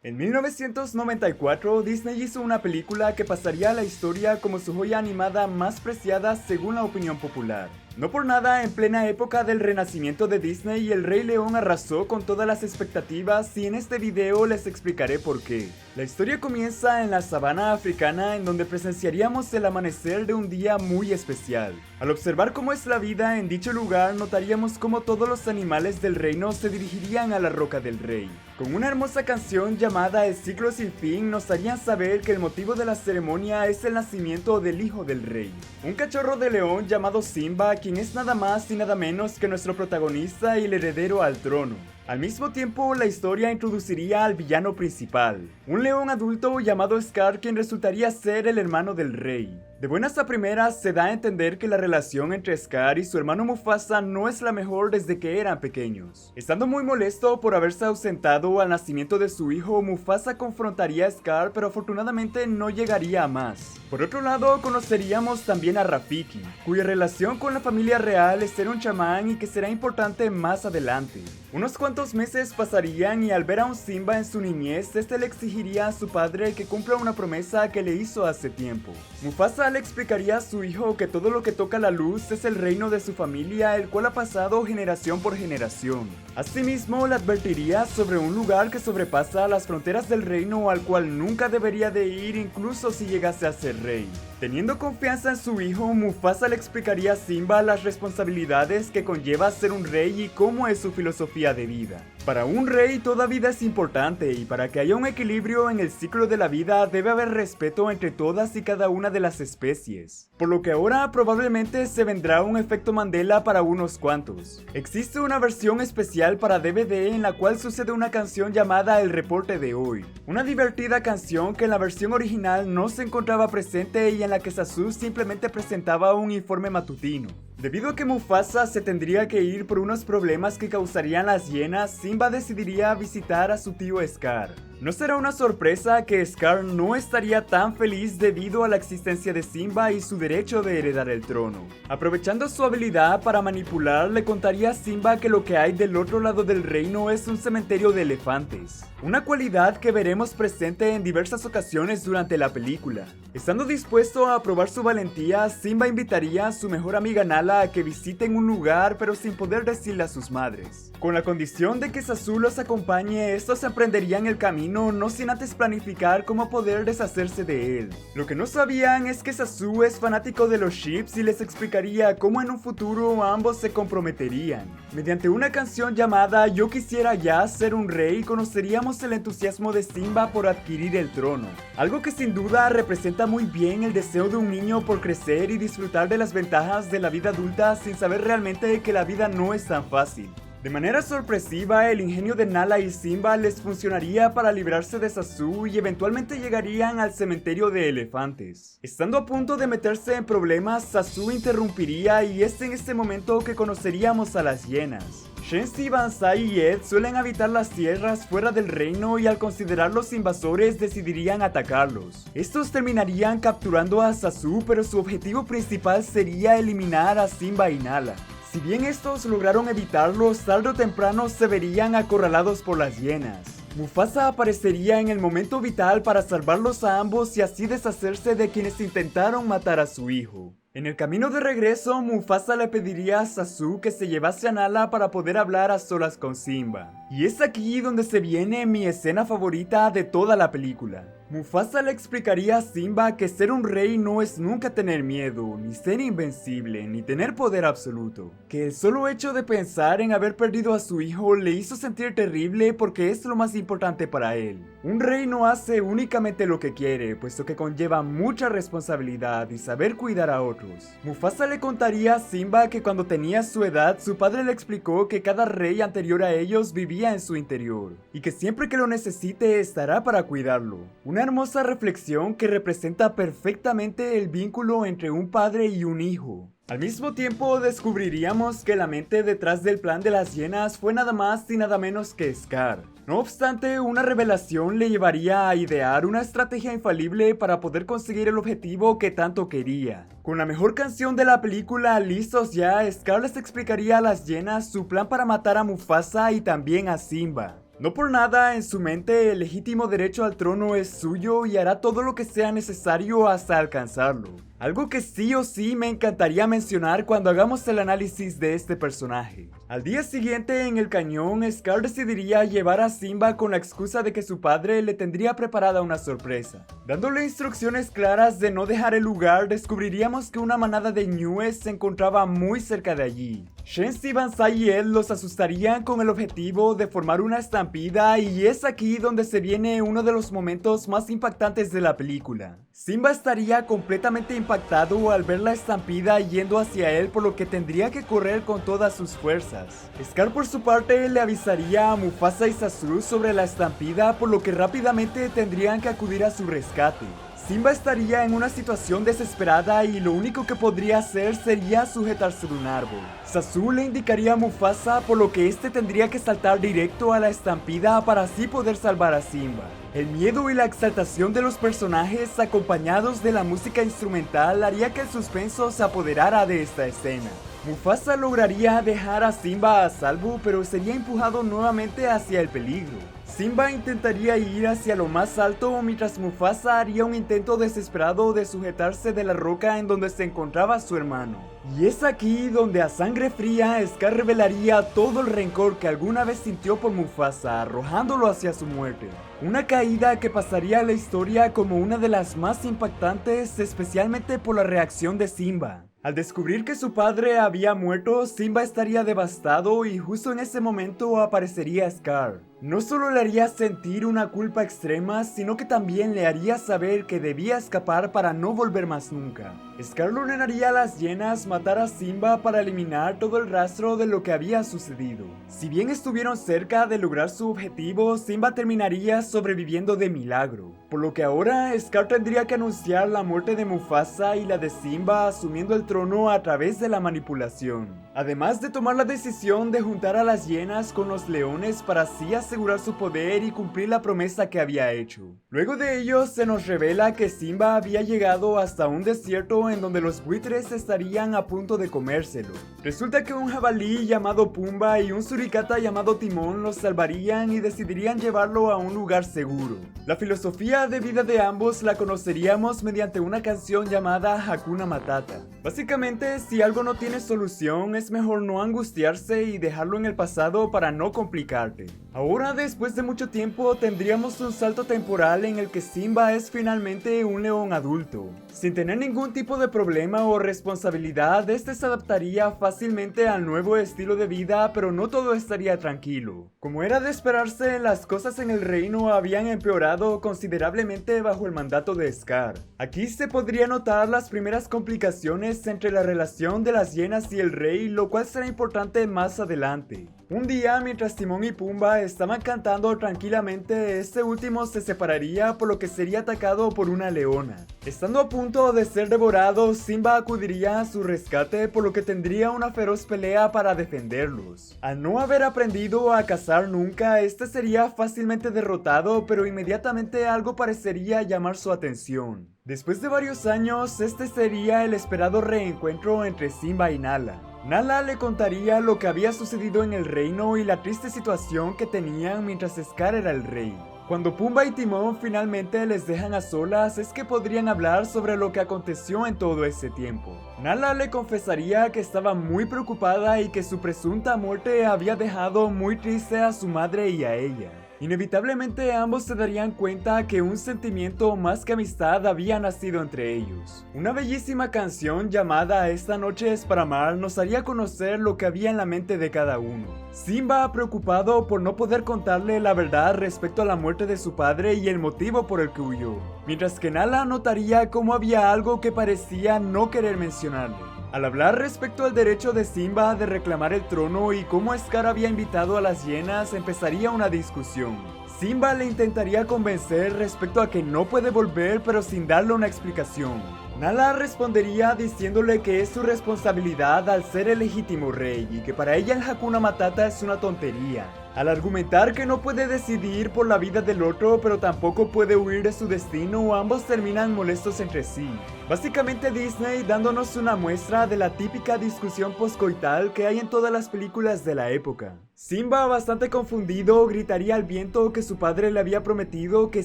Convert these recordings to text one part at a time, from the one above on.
En 1994, Disney hizo una película que pasaría a la historia como su joya animada más preciada según la opinión popular. No por nada, en plena época del renacimiento de Disney, El Rey León arrasó con todas las expectativas y en este video les explicaré por qué. La historia comienza en la sabana africana, en donde presenciaríamos el amanecer de un día muy especial. Al observar cómo es la vida en dicho lugar, notaríamos cómo todos los animales del reino se dirigirían a la roca del rey. Con una hermosa canción llamada El ciclo sin fin, nos harían saber que el motivo de la ceremonia es el nacimiento del hijo del rey. Un cachorro de león llamado Simba, quien es nada más y nada menos que nuestro protagonista y el heredero al trono. Al mismo tiempo, la historia introduciría al villano principal, un león adulto llamado Scar, quien resultaría ser el hermano del rey. De buenas a primeras, se da a entender que la relación entre Scar y su hermano Mufasa no es la mejor desde que eran pequeños. Estando muy molesto por haberse ausentado al nacimiento de su hijo, Mufasa confrontaría a Scar, pero afortunadamente no llegaría a más. Por otro lado, conoceríamos también a Rafiki, cuya relación con la familia real es ser un chamán y que será importante más adelante. Unos cuantos meses pasarían y al ver a un Simba en su niñez, este le exigiría a su padre que cumpla una promesa que le hizo hace tiempo. Mufasa le explicaría a su hijo que todo lo que toca la luz es el reino de su familia, el cual ha pasado generación por generación. Asimismo, le advertiría sobre un lugar que sobrepasa las fronteras del reino al cual nunca debería de ir incluso si llegase a ser rey. Teniendo confianza en su hijo, Mufasa le explicaría a Simba las responsabilidades que conlleva ser un rey y cómo es su filosofía de vida. Para un rey toda vida es importante y para que haya un equilibrio en el ciclo de la vida debe haber respeto entre todas y cada una de las especies. Por lo que ahora probablemente se vendrá un efecto Mandela para unos cuantos. Existe una versión especial para DVD en la cual sucede una canción llamada El Reporte de Hoy. Una divertida canción que en la versión original no se encontraba presente y en la que Zazu simplemente presentaba un informe matutino. Debido a que Mufasa se tendría que ir por unos problemas que causarían las hienas, Simba decidiría visitar a su tío Scar. No será una sorpresa que Scar no estaría tan feliz debido a la existencia de Simba y su derecho de heredar el trono. Aprovechando su habilidad para manipular, le contaría a Simba que lo que hay del otro lado del reino es un cementerio de elefantes. Una cualidad que veremos presente en diversas ocasiones durante la película. Estando dispuesto a probar su valentía, Simba invitaría a su mejor amiga Nala a que visiten un lugar pero sin poder decirle a sus madres. Con la condición de que Zazu los acompañe, estos emprenderían el camino no sin antes planificar cómo poder deshacerse de él. Lo que no sabían es que Zazu es fanático de los ships y les explicaría cómo en un futuro ambos se comprometerían. Mediante una canción llamada Yo quisiera ya ser un rey, conoceríamos el entusiasmo de Simba por adquirir el trono. Algo que sin duda representa muy bien el deseo de un niño por crecer y disfrutar de las ventajas de la vida adulta sin saber realmente que la vida no es tan fácil. De manera sorpresiva, el ingenio de Nala y Simba les funcionaría para librarse de Zazu y eventualmente llegarían al cementerio de elefantes. Estando a punto de meterse en problemas, Zazu interrumpiría y es en este momento que conoceríamos a las hienas. Shenzi, Banzai y Ed suelen habitar las tierras fuera del reino y al considerarlos invasores decidirían atacarlos. Estos terminarían capturando a Zazu, pero su objetivo principal sería eliminar a Simba y Nala. Si bien estos lograron evitarlo, tarde o temprano se verían acorralados por las hienas. Mufasa aparecería en el momento vital para salvarlos a ambos y así deshacerse de quienes intentaron matar a su hijo. En el camino de regreso, Mufasa le pediría a Zazu que se llevase a Nala para poder hablar a solas con Simba. Y es aquí donde se viene mi escena favorita de toda la película. Mufasa le explicaría a Simba que ser un rey no es nunca tener miedo, ni ser invencible, ni tener poder absoluto. Que el solo hecho de pensar en haber perdido a su hijo le hizo sentir terrible porque es lo más importante para él. Un rey no hace únicamente lo que quiere, puesto que conlleva mucha responsabilidad y saber cuidar a otros. Mufasa le contaría a Simba que cuando tenía su edad, su padre le explicó que cada rey anterior a ellos vivía en su interior, y que siempre que lo necesite estará para cuidarlo. Una hermosa reflexión que representa perfectamente el vínculo entre un padre y un hijo. Al mismo tiempo descubriríamos que la mente detrás del plan de las hienas fue nada más y nada menos que Scar. No obstante, una revelación le llevaría a idear una estrategia infalible para poder conseguir el objetivo que tanto quería. Con la mejor canción de la película listos ya, Scar les explicaría a las hienas su plan para matar a Mufasa y también a Simba. No por nada, en su mente, el legítimo derecho al trono es suyo y hará todo lo que sea necesario hasta alcanzarlo. Algo que sí o sí me encantaría mencionar cuando hagamos el análisis de este personaje. Al día siguiente en el cañón, Scar decidiría llevar a Simba con la excusa de que su padre le tendría preparada una sorpresa. Dándole instrucciones claras de no dejar el lugar, descubriríamos que una manada de ñúes se encontraba muy cerca de allí. Shenzi, Banzai y él los asustarían con el objetivo de formar una estampida, y es aquí donde se viene uno de los momentos más impactantes de la película. Simba estaría completamente impactado al ver la estampida yendo hacia él, por lo que tendría que correr con todas sus fuerzas. Scar por su parte le avisaría a Mufasa y Zazu sobre la estampida, por lo que rápidamente tendrían que acudir a su rescate. Simba estaría en una situación desesperada y lo único que podría hacer sería sujetarse de un árbol. Zazu le indicaría a Mufasa, por lo que este tendría que saltar directo a la estampida para así poder salvar a Simba. El miedo y la exaltación de los personajes acompañados de la música instrumental haría que el suspenso se apoderara de esta escena. Mufasa lograría dejar a Simba a salvo, pero sería empujado nuevamente hacia el peligro. Simba intentaría ir hacia lo más alto, mientras Mufasa haría un intento desesperado de sujetarse de la roca en donde se encontraba su hermano. Y es aquí donde a sangre fría Scar revelaría todo el rencor que alguna vez sintió por Mufasa, arrojándolo hacia su muerte. Una caída que pasaría a la historia como una de las más impactantes, especialmente por la reacción de Simba. Al descubrir que su padre había muerto, Simba estaría devastado y justo en ese momento aparecería Scar. No solo le haría sentir una culpa extrema, sino que también le haría saber que debía escapar para no volver más nunca. Scar le ordenaría a las hienas matar a Simba para eliminar todo el rastro de lo que había sucedido. Si bien estuvieron cerca de lograr su objetivo, Simba terminaría sobreviviendo de milagro. Por lo que ahora Scar tendría que anunciar la muerte de Mufasa y la de Simba, asumiendo el trono a través de la manipulación. Además de tomar la decisión de juntar a las hienas con los leones para así asegurar su poder y cumplir la promesa que había hecho. Luego de ello se nos revela que Simba había llegado hasta un desierto en donde los buitres estarían a punto de comérselo. Resulta que un jabalí llamado Pumba y un suricata llamado Timón los salvarían y decidirían llevarlo a un lugar seguro. La filosofía de vida de ambos la conoceríamos mediante una canción llamada Hakuna Matata. Básicamente, si algo no tiene solución, es mejor no angustiarse y dejarlo en el pasado para no complicarte. Ahora, después de mucho tiempo, tendríamos un salto temporal en el que Simba es finalmente un león adulto. Sin tener ningún tipo de problema o responsabilidad, este se adaptaría fácilmente al nuevo estilo de vida, pero no todo estaría tranquilo. Como era de esperarse, las cosas en el reino habían empeorado considerablemente bajo el mandato de Scar. Aquí se podría notar las primeras complicaciones entre la relación de las hienas y el rey, lo cual será importante más adelante. Un día, mientras Timón y Pumba estaban cantando tranquilamente, este último se separaría, por lo que sería atacado por una leona. Estando a punto de ser devorado, Simba acudiría a su rescate, por lo que tendría una feroz pelea para defenderlos. Al no haber aprendido a cazar nunca, este sería fácilmente derrotado, pero inmediatamente algo parecería llamar su atención. Después de varios años, este sería el esperado reencuentro entre Simba y Nala. Nala le contaría lo que había sucedido en el reino y la triste situación que tenían mientras Scar era el rey. Cuando Pumba y Timón finalmente les dejan a solas, es que podrían hablar sobre lo que aconteció en todo ese tiempo. Nala le confesaría que estaba muy preocupada y que su presunta muerte había dejado muy triste a su madre y a ella. Inevitablemente ambos se darían cuenta que un sentimiento más que amistad había nacido entre ellos. Una bellísima canción llamada Esta noche es para amar nos haría conocer lo que había en la mente de cada uno. Simba, preocupado por no poder contarle la verdad respecto a la muerte de su padre y el motivo por el que huyó, mientras que Nala notaría cómo había algo que parecía no querer mencionarle. Al hablar respecto al derecho de Simba de reclamar el trono y cómo Scar había invitado a las hienas, empezaría una discusión. Simba le intentaría convencer respecto a que no puede volver, pero sin darle una explicación. Nala respondería diciéndole que es su responsabilidad al ser el legítimo rey y que para ella el Hakuna Matata es una tontería. Al argumentar que no puede decidir por la vida del otro, pero tampoco puede huir de su destino, ambos terminan molestos entre sí. Básicamente Disney dándonos una muestra de la típica discusión poscoital que hay en todas las películas de la época. Simba, bastante confundido, gritaría al viento que su padre le había prometido que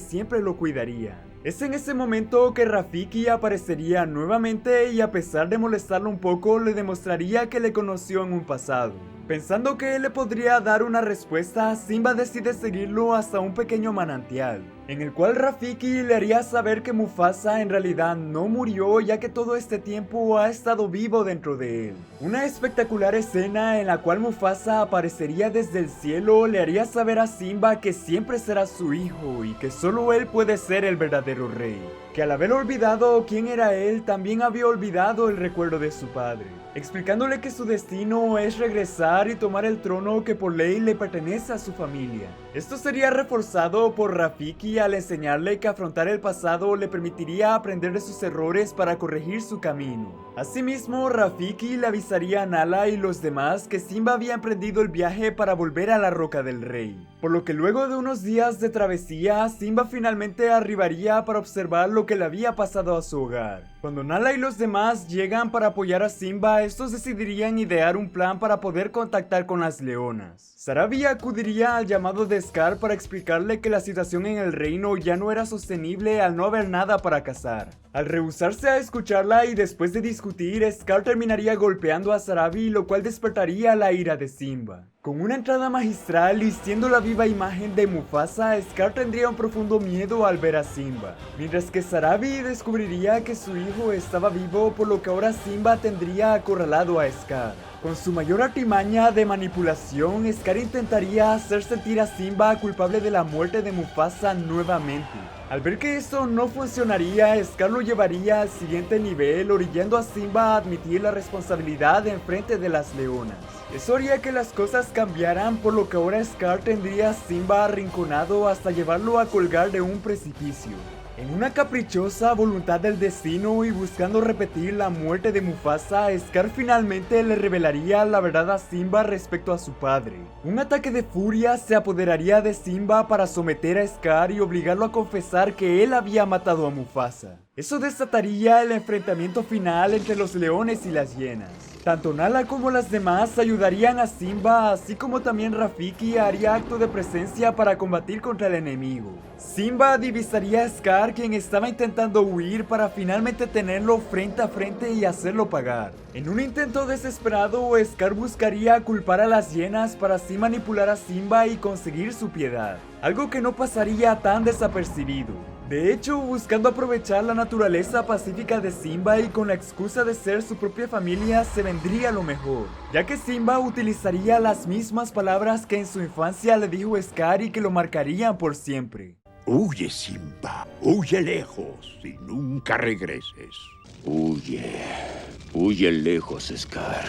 siempre lo cuidaría. Es en ese momento que Rafiki aparecería nuevamente y, a pesar de molestarlo un poco, le demostraría que le conoció en un pasado. Pensando que él le podría dar una respuesta, Simba decide seguirlo hasta un pequeño manantial, en el cual Rafiki le haría saber que Mufasa en realidad no murió, ya que todo este tiempo ha estado vivo dentro de él. Una espectacular escena en la cual Mufasa aparecería desde el cielo le haría saber a Simba que siempre será su hijo y que solo él puede ser el verdadero rey. Que al haber olvidado quién era él, también había olvidado el recuerdo de su padre, explicándole que su destino es regresar y tomar el trono que por ley le pertenece a su familia. Esto sería reforzado por Rafiki al enseñarle que afrontar el pasado le permitiría aprender de sus errores para corregir su camino. Asimismo, Rafiki le avisaría a Nala y los demás que Simba había emprendido el viaje para volver a la Roca del Rey, por lo que luego de unos días de travesía, Simba finalmente arribaría para observar lo que le había pasado a su hogar. Cuando Nala y los demás llegan para apoyar a Simba, estos decidirían idear un plan para poder contactar con las leonas. Sarabi acudiría al llamado de Scar para explicarle que la situación en el reino ya no era sostenible al no haber nada para cazar. Al rehusarse a escucharla y después de discutir, Scar terminaría golpeando a Sarabi, lo cual despertaría la ira de Simba. Con una entrada magistral y siendo la viva imagen de Mufasa, Scar tendría un profundo miedo al ver a Simba, mientras que Sarabi descubriría que su hijo estaba vivo, por lo que ahora Simba tendría acorralado a Scar. Con su mayor artimaña de manipulación, Scar intentaría hacer sentir a Simba culpable de la muerte de Mufasa nuevamente. Al ver que esto no funcionaría, Scar lo llevaría al siguiente nivel, orillando a Simba a admitir la responsabilidad en frente de las leonas. Eso haría que las cosas cambiaran, por lo que ahora Scar tendría a Simba arrinconado hasta llevarlo a colgar de un precipicio. En una caprichosa voluntad del destino y buscando repetir la muerte de Mufasa, Scar finalmente le revelaría la verdad a Simba respecto a su padre. Un ataque de furia se apoderaría de Simba para someter a Scar y obligarlo a confesar que él había matado a Mufasa. Eso desataría el enfrentamiento final entre los leones y las hienas. Tanto Nala como las demás ayudarían a Simba, así como también Rafiki haría acto de presencia para combatir contra el enemigo. Simba divisaría a Scar, quien estaba intentando huir, para finalmente tenerlo frente a frente y hacerlo pagar. En un intento desesperado, Scar buscaría culpar a las hienas para así manipular a Simba y conseguir su piedad, algo que no pasaría tan desapercibido. De hecho, buscando aprovechar la naturaleza pacífica de Simba y con la excusa de ser su propia familia, se vendría lo mejor, ya que Simba utilizaría las mismas palabras que en su infancia le dijo Scar y que lo marcarían por siempre. Huye, Simba, huye lejos y nunca regreses. Huye lejos, Scar,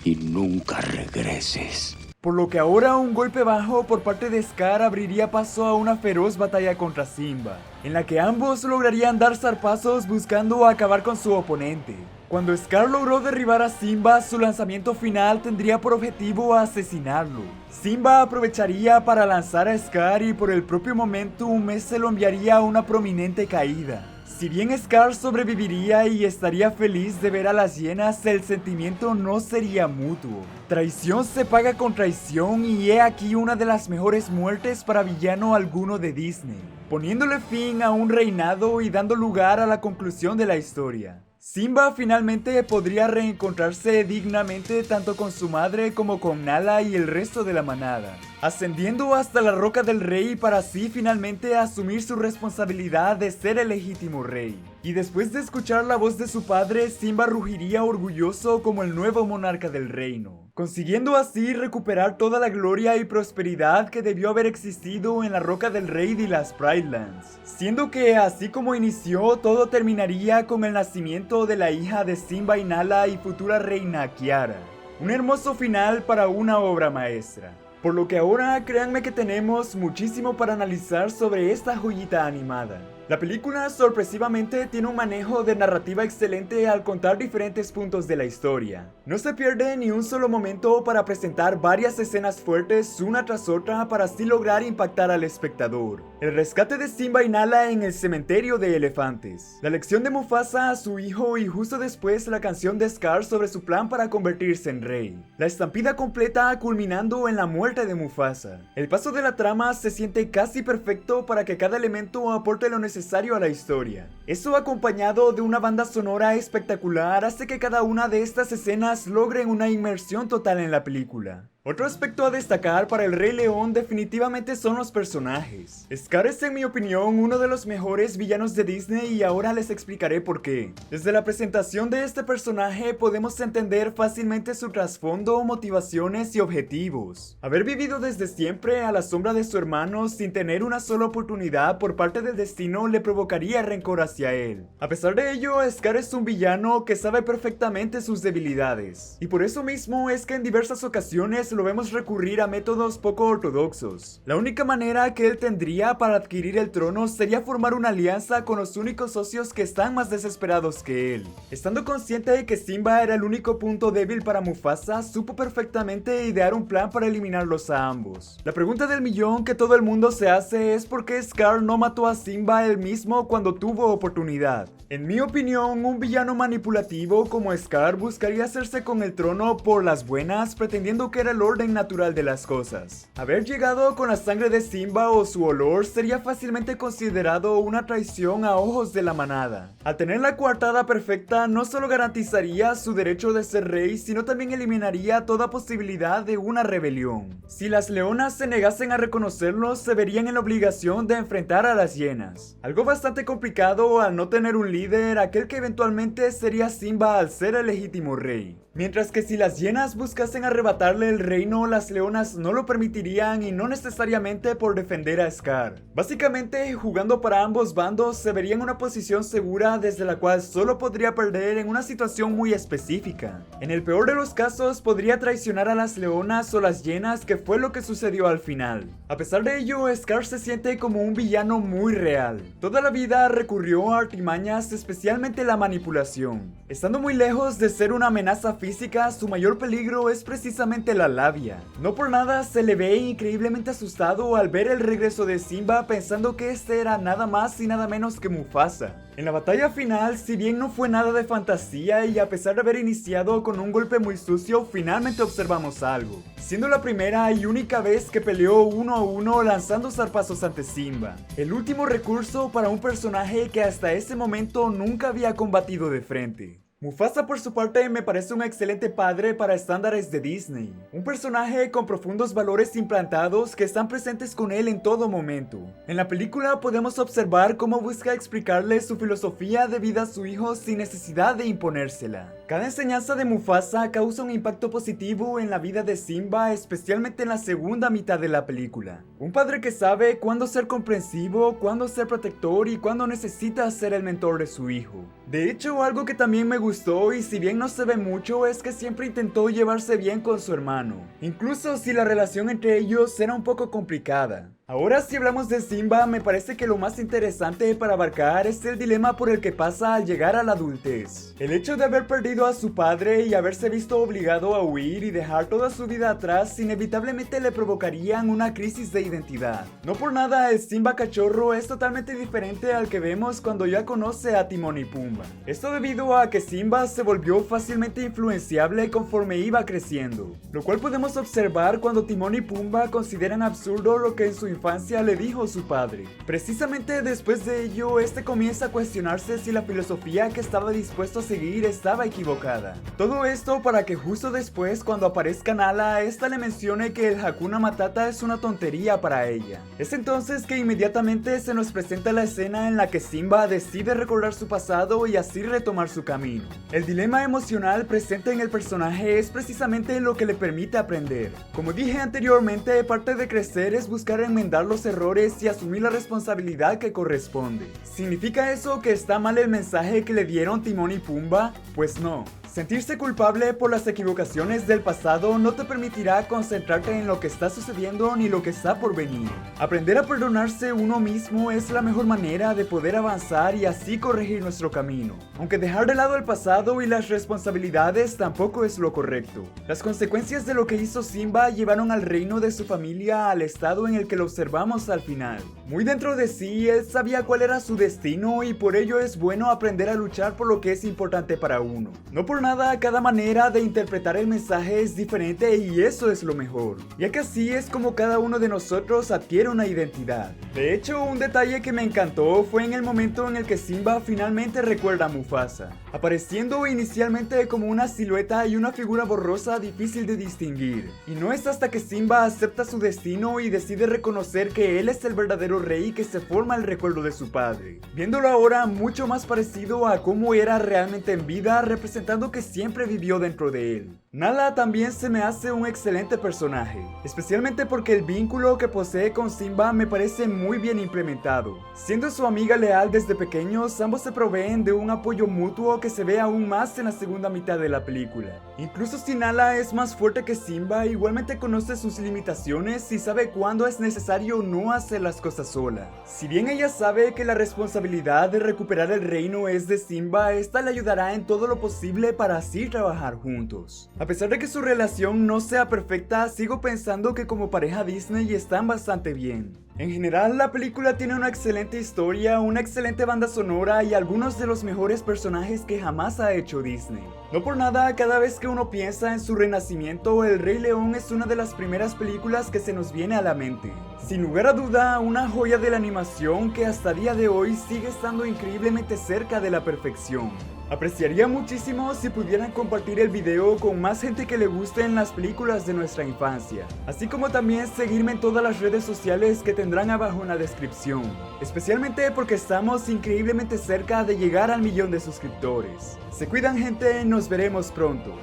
y nunca regreses. Por lo que ahora un golpe bajo por parte de Scar abriría paso a una feroz batalla contra Simba, en la que ambos lograrían dar zarpazos buscando acabar con su oponente. Cuando Scar logró derribar a Simba, su lanzamiento final tendría por objetivo asesinarlo. Simba aprovecharía para lanzar a Scar y por el propio momentum se lo enviaría a una prominente caída. Si bien Scar sobreviviría y estaría feliz de ver a las hienas, el sentimiento no sería mutuo. Traición se paga con traición y he aquí una de las mejores muertes para villano alguno de Disney, poniéndole fin a un reinado y dando lugar a la conclusión de la historia. Simba finalmente podría reencontrarse dignamente tanto con su madre como con Nala y el resto de la manada, ascendiendo hasta la Roca del Rey para así finalmente asumir su responsabilidad de ser el legítimo rey. Y después de escuchar la voz de su padre, Simba rugiría orgulloso como el nuevo monarca del reino, consiguiendo así recuperar toda la gloria y prosperidad que debió haber existido en la Roca del Rey de las Pride Lands, siendo que así como inició, todo terminaría con el nacimiento de la hija de Simba y Nala y futura reina Kiara. Un hermoso final para una obra maestra. Por lo que ahora créanme que tenemos muchísimo para analizar sobre esta joyita animada. La película sorpresivamente tiene un manejo de narrativa excelente al contar diferentes puntos de la historia. No se pierde ni un solo momento para presentar varias escenas fuertes una tras otra para así lograr impactar al espectador. El rescate de Simba y Nala en el cementerio de elefantes, la elección de Mufasa a su hijo y justo después la canción de Scar sobre su plan para convertirse en rey, la estampida completa culminando en la muerte de Mufasa. El paso de la trama se siente casi perfecto para que cada elemento aporte lo necesario a la historia. Eso acompañado de una banda sonora espectacular hace que cada una de estas escenas logren una inmersión total en la película. Otro aspecto a destacar para El Rey León definitivamente son los personajes. Scar es, en mi opinión, uno de los mejores villanos de Disney y ahora les explicaré por qué. Desde la presentación de este personaje podemos entender fácilmente su trasfondo, motivaciones y objetivos. Haber vivido desde siempre a la sombra de su hermano sin tener una sola oportunidad por parte del destino le provocaría rencor hacia él. A pesar de ello, Scar es un villano que sabe perfectamente sus debilidades. Y por eso mismo es que en diversas ocasiones lo vemos recurrir a métodos poco ortodoxos. La única manera que él tendría para adquirir el trono sería formar una alianza con los únicos socios que están más desesperados que él. Estando consciente de que Simba era el único punto débil para Mufasa, supo perfectamente idear un plan para eliminarlos a ambos. La pregunta del millón que todo el mundo se hace es por qué Scar no mató a Simba él mismo cuando tuvo oportunidad. En mi opinión, un villano manipulativo como Scar buscaría hacerse con el trono por las buenas, pretendiendo que era el orden natural de las cosas. Haber llegado con la sangre de Simba o su olor sería fácilmente considerado una traición a ojos de la manada. Al tener la coartada perfecta, no solo garantizaría su derecho de ser rey, sino también eliminaría toda posibilidad de una rebelión. Si las leonas se negasen a reconocerlo, se verían en la obligación de enfrentar a las hienas. Algo bastante complicado al no tener un líder, aquel que eventualmente sería Simba al ser el legítimo rey. Mientras que si las hienas buscasen arrebatarle el reino, las leonas no lo permitirían y no necesariamente por defender a Scar. Básicamente, jugando para ambos bandos, se vería en una posición segura desde la cual solo podría perder en una situación muy específica. En el peor de los casos, podría traicionar a las leonas o las hienas, que fue lo que sucedió al final. A pesar de ello, Scar se siente como un villano muy real. Toda la vida recurrió a artimañas, especialmente la manipulación. Estando muy lejos de ser una amenaza física, su mayor peligro es precisamente la labia. No por nada se le ve increíblemente asustado al ver el regreso de Simba, pensando que este era nada más y nada menos que Mufasa. En la batalla final, si bien no fue nada de fantasía y a pesar de haber iniciado con un golpe muy sucio, finalmente observamos algo. Siendo la primera y única vez que peleó uno a uno lanzando zarpazos ante Simba. El último recurso para un personaje que hasta ese momento nunca había combatido de frente. Mufasa, por su parte, me parece un excelente padre para estándares de Disney. Un personaje con profundos valores implantados que están presentes con él en todo momento. En la película podemos observar cómo busca explicarle su filosofía de vida a su hijo sin necesidad de imponérsela. Cada enseñanza de Mufasa causa un impacto positivo en la vida de Simba, especialmente en la segunda mitad de la película. Un padre que sabe cuándo ser comprensivo, cuándo ser protector y cuándo necesita ser el mentor de su hijo. De hecho, algo que también me gustó, y si bien no se ve mucho, es que siempre intentó llevarse bien con su hermano, incluso si la relación entre ellos era un poco complicada. Ahora, si hablamos de Simba, me parece que lo más interesante para abarcar es el dilema por el que pasa al llegar a la adultez. El hecho de haber perdido a su padre y haberse visto obligado a huir y dejar toda su vida atrás inevitablemente le provocarían una crisis de identidad. No por nada el Simba cachorro es totalmente diferente al que vemos cuando ya conoce a Timón y Pumba. Esto debido a que Simba se volvió fácilmente influenciable conforme iba creciendo, lo cual podemos observar cuando Timón y Pumba consideran absurdo lo que en su infancia le dijo su padre. Precisamente después de ello, este comienza a cuestionarse si la filosofía que estaba dispuesto a seguir estaba equivocada. Todo esto para que justo después, cuando aparezca Nala, esta le mencione que el Hakuna Matata es una tontería para ella. Es entonces que inmediatamente se nos presenta la escena en la que Simba decide recordar su pasado y así retomar su camino. El dilema emocional presente en el personaje es precisamente lo que le permite aprender. Como dije anteriormente, parte de crecer es buscar enmendar los errores y asumir la responsabilidad que corresponde. ¿Significa eso que está mal el mensaje que le dieron Timón y Pumba? Pues no. Sentirse culpable por las equivocaciones del pasado no te permitirá concentrarte en lo que está sucediendo ni lo que está por venir. Aprender a perdonarse uno mismo es la mejor manera de poder avanzar y así corregir nuestro camino. Aunque dejar de lado el pasado y las responsabilidades tampoco es lo correcto. Las consecuencias de lo que hizo Simba llevaron al reino de su familia al estado en el que lo observamos al final. Muy dentro de sí, él sabía cuál era su destino y por ello es bueno aprender a luchar por lo que es importante para uno. No por nada, cada manera de interpretar el mensaje es diferente y eso es lo mejor, ya que así es como cada uno de nosotros adquiere una identidad. De hecho, un detalle que me encantó fue en el momento en el que Simba finalmente recuerda a Mufasa, apareciendo inicialmente como una silueta y una figura borrosa difícil de distinguir. Y no es hasta que Simba acepta su destino y decide reconocer que él es el verdadero rey que se forma el recuerdo de su padre, viéndolo ahora mucho más parecido a cómo era realmente en vida, representando que siempre vivió dentro de él. Nala también se me hace un excelente personaje, especialmente porque el vínculo que posee con Simba me parece muy bien implementado. Siendo su amiga leal desde pequeños, ambos se proveen de un apoyo mutuo que se ve aún más en la segunda mitad de la película. Incluso si Nala es más fuerte que Simba, igualmente conoce sus limitaciones y sabe cuándo es necesario no hacer las cosas sola. Si bien ella sabe que la responsabilidad de recuperar el reino es de Simba, esta le ayudará en todo lo posible para así trabajar juntos. A pesar de que su relación no sea perfecta, sigo pensando que como pareja Disney están bastante bien. En general, la película tiene una excelente historia, una excelente banda sonora y algunos de los mejores personajes que jamás ha hecho Disney. No por nada, cada vez que uno piensa en su renacimiento, El Rey León es una de las primeras películas que se nos viene a la mente. Sin lugar a duda, una joya de la animación que hasta día de hoy sigue estando increíblemente cerca de la perfección. Apreciaría muchísimo si pudieran compartir el video con más gente que le gusten las películas de nuestra infancia, así como también seguirme en todas las redes sociales que tendrán abajo en la descripción, especialmente porque estamos increíblemente cerca de llegar al 1.000.000 de suscriptores. Se cuidan, gente, nos veremos pronto.